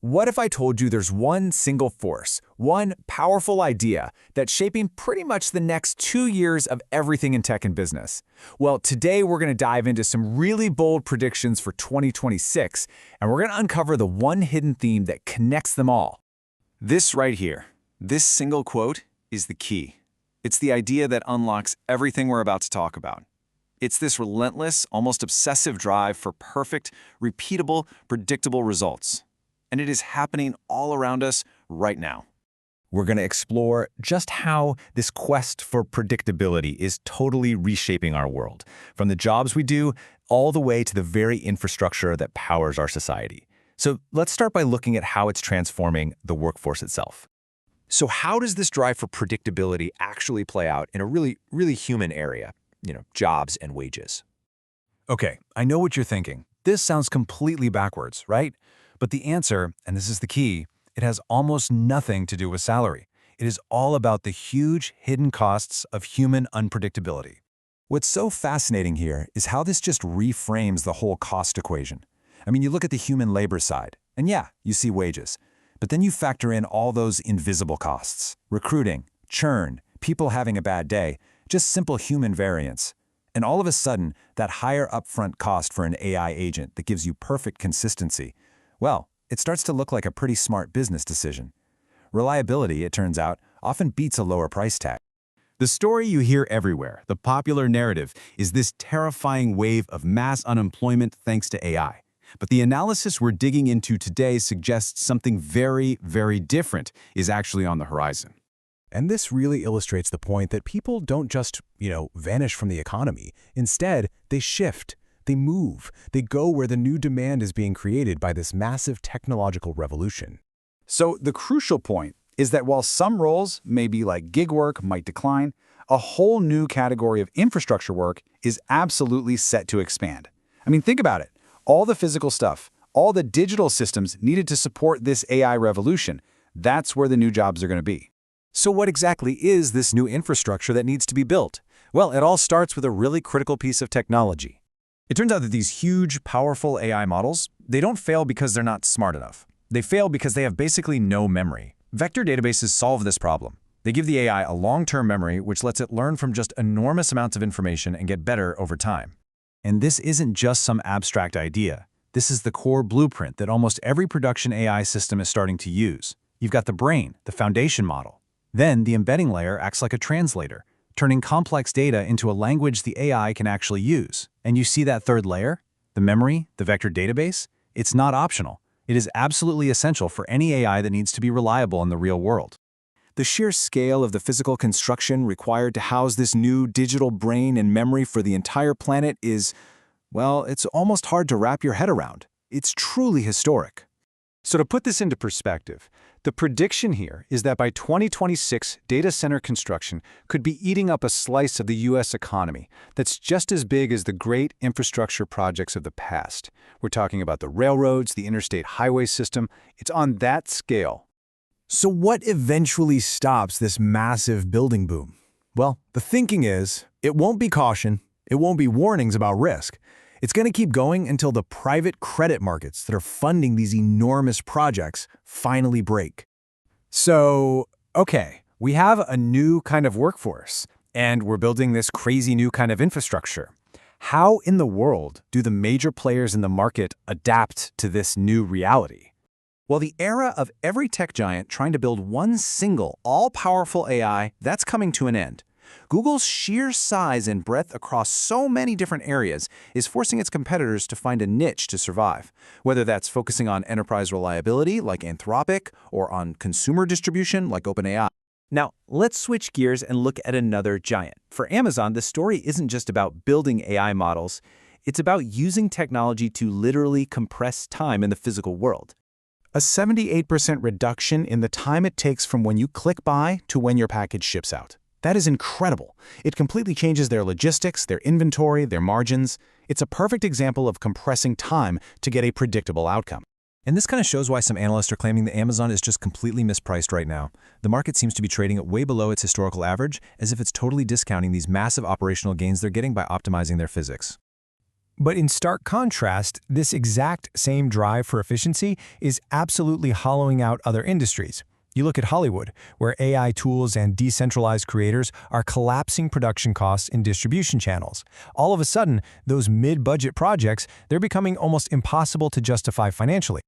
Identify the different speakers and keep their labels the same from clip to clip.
Speaker 1: What if I told you there's one single force, one powerful idea that's shaping pretty much the next 2 years of everything in tech and business? Well, today we're going to dive into some really bold predictions for 2026, and we're going to uncover the one hidden theme that connects them all.
Speaker 2: This right here, this single quote, is the key. It's the idea that unlocks everything we're about to talk about. It's this relentless, almost obsessive drive for perfect, repeatable, predictable results. And it is happening all around us right now.
Speaker 1: We're going to explore just how this quest for predictability is totally reshaping our world, from the jobs we do all the way to the very infrastructure that powers our society. So let's start by looking at how it's transforming the workforce itself. So how does this drive for predictability actually play out in a really human area? Jobs and wages. Okay, I know what you're thinking. This sounds completely backwards, right? But the answer, and this is the key, it has almost nothing to do with salary. It is all about the huge hidden costs of human unpredictability. What's so fascinating here is how this just reframes the whole cost equation. I mean, you look at the human labor side, and yeah, you see wages. But then you factor in all those invisible costs: recruiting, churn, people having a bad day, just simple human variance. And all of a sudden, that higher upfront cost for an AI agent that gives you perfect consistency, well, it starts to look like a pretty smart business decision. Reliability, it turns out, often beats a lower price tag. The story you hear everywhere, the popular narrative, is this terrifying wave of mass unemployment thanks to AI. But the analysis we're digging into today suggests something very, very different is actually on the horizon.
Speaker 3: And this really illustrates the point that people don't just, vanish from the economy. Instead, they shift. They move. They go where the new demand is being created by this massive technological revolution.
Speaker 4: So the crucial point is that while some roles, maybe like gig work, might decline, a whole new category of infrastructure work is absolutely set to expand. I mean, think about it. All the physical stuff, all the digital systems needed to support this AI revolution, that's where the new jobs are going to be.
Speaker 1: So what exactly is this new infrastructure that needs to be built? Well, it all starts with a really critical piece of technology. It turns out that these huge, powerful AI models, they don't fail because they're not smart enough. They fail because they have basically no memory. Vector databases solve this problem. They give the AI a long-term memory, which lets it learn from just enormous amounts of information and get better over time. And this isn't just some abstract idea. This is the core blueprint that almost every production AI system is starting to use. You've got the brain, the foundation model. Then the embedding layer acts like a translator, turning complex data into a language the AI can actually use. And you see that third layer, the memory, the vector database? It's not optional. It is absolutely essential for any AI that needs to be reliable in the real world. The sheer scale of the physical construction required to house this new digital brain and memory for the entire planet is, well, it's almost hard to wrap your head around. It's truly historic. So to put this into perspective, the prediction here is that by 2026, data center construction could be eating up a slice of the U.S. economy that's just as big as the great infrastructure projects of the past. We're talking about the railroads, the interstate highway system. It's on that scale.
Speaker 3: So what eventually stops this massive building boom? Well, the thinking is, it won't be caution, it won't be warnings about risk. It's going to keep going until the private credit markets that are funding these enormous projects finally break.
Speaker 1: So, okay, we have a new kind of workforce, and we're building this crazy new kind of infrastructure. How in the world do the major players in the market adapt to this new reality? Well, the era of every tech giant trying to build one single, all-powerful AI, that's coming to an end. Google's sheer size and breadth across so many different areas is forcing its competitors to find a niche to survive, whether that's focusing on enterprise reliability like Anthropic or on consumer distribution like OpenAI. Now, let's switch gears and look at another giant. For Amazon, the story isn't just about building AI models. It's about using technology to literally compress time in the physical world.
Speaker 3: A 78% reduction in the time it takes from when you click buy to when your package ships out. That is incredible. It completely changes their logistics, their inventory, their margins. It's a perfect example of compressing time to get a predictable outcome.
Speaker 1: And this kind of shows why some analysts are claiming that Amazon is just completely mispriced right now. The market seems to be trading at way below its historical average, as if it's totally discounting these massive operational gains they're getting by optimizing their physics.
Speaker 3: But in stark contrast, this exact same drive for efficiency is absolutely hollowing out other industries. You look at Hollywood, where AI tools and decentralized creators are collapsing production costs in distribution channels. All of a sudden, those mid-budget projects, they're becoming almost impossible to justify financially.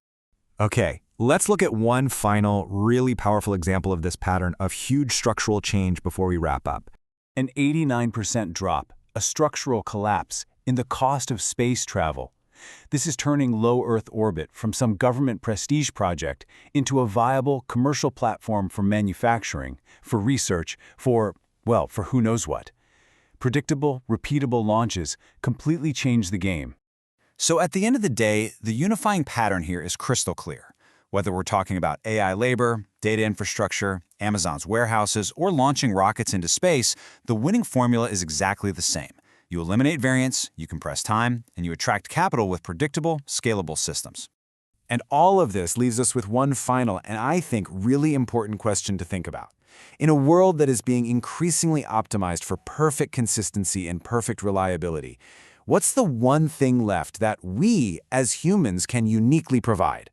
Speaker 1: Okay, let's look at one final, really powerful example of this pattern of huge structural change before we wrap up.
Speaker 2: An 89% drop, a structural collapse, in the cost of space travel. This is turning low Earth orbit from some government prestige project into a viable commercial platform for manufacturing, for research, for who knows what. Predictable, repeatable launches completely change the game. So at the end of the day, the unifying pattern here is crystal clear. Whether we're talking about AI labor, data infrastructure, Amazon's warehouses, or launching rockets into space, the winning formula is exactly the same. You eliminate variance, you compress time, and you attract capital with predictable, scalable systems.
Speaker 1: And all of this leaves us with one final and I think really important question to think about. In a world that is being increasingly optimized for perfect consistency and perfect reliability, what's the one thing left that we as humans can uniquely provide?